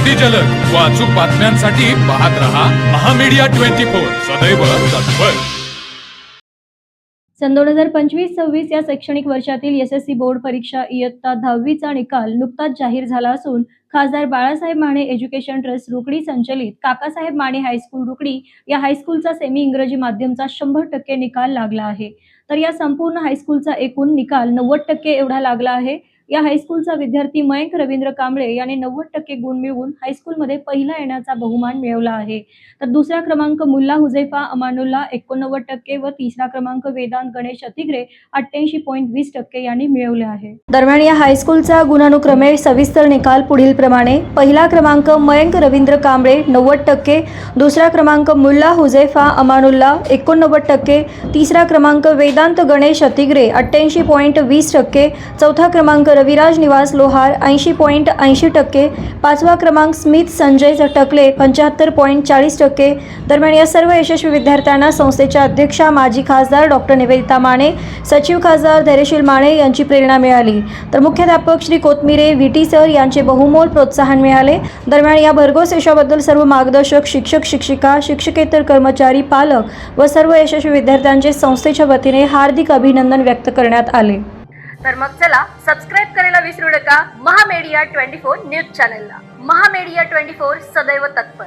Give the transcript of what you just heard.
अति जलद व अचूक बातम्यांसाठी पाहत रहा महामीडिया 24 सदैव तत्पर। सन 2025-26 या शैक्षणिक वर्षातील एसएससी बोर्ड परीक्षा इयत्ता 10वीचा निकाल नुकताच जाहीर झाला असून खासदार बाळासाहेब माने एज्युकेशन ट्रस्ट रुकडी संचलित काकासाहेब माने हायस्कूल रुकडी या हायस्कूलचा सेमी इंग्रजी माध्यमचा 100% निकाल लागला आहे। तर या संपूर्ण हायस्कूलचा एकूण निकाल 90% एवढा लागला आहे। या हायस्कूलचा विद्यार्थी मयंक रवींद्र कांबळे याने 90% गुण मिळवून हायस्कूलमध्ये पहिला येण्याचा बहुमान मिळवला आहे। तर दुसरा क्रमांक मुल्ला हुझैफा अमानुल्ला 89% व तिसरा क्रमांक वेदांत गणेश अतिग्रे 88.20% यांनी मिळवले आहे। दरम्यान या हायस्कूलचा गुणानुक्रमे सविस्तर निकाल पुढील प्रमाणे: पहिला क्रमांक मयंक रवींद्र कांबळे 90%, दुसरा क्रमांक मुल्ला हुझैफा अमानुल्ला 89%, तिसरा क्रमांक वेदांत गणेश अतिग्रे 88.20%, चौथा क्रमांक रविराज निवास लोहार 80.80%, पाचवा क्रमांक स्मिथ संजय टकले 75.40%। दरम्यान या सर्व यशस्वी विद्यार्थ्यांना संस्थेच्या अध्यक्षा माजी खासदार डॉक्टर निवेदिता माने, सचिव खासदार धैर्यशील माने यांची प्रेरणा मिळाली। तर मुख्याध्यापक श्री कोतमिरे व्हीटी सर यांचे बहुमोल प्रोत्साहन मिळाले। दरम्यान या भरघोस यशाबद्दल सर्व मार्गदर्शक, शिक्षक, शिक्षिका, शिक्षकेतर कर्मचारी, पालक व सर्व यशस्वी विद्यार्थ्यांचे संस्थेच्या वतीने हार्दिक अभिनंदन व्यक्त करण्यात आले। तर मग चला सबस्क्राईब करायला विसरू नका महामीडिया 24 न्यूज चॅनलला। महामीडिया 24 सदैव तत्पर।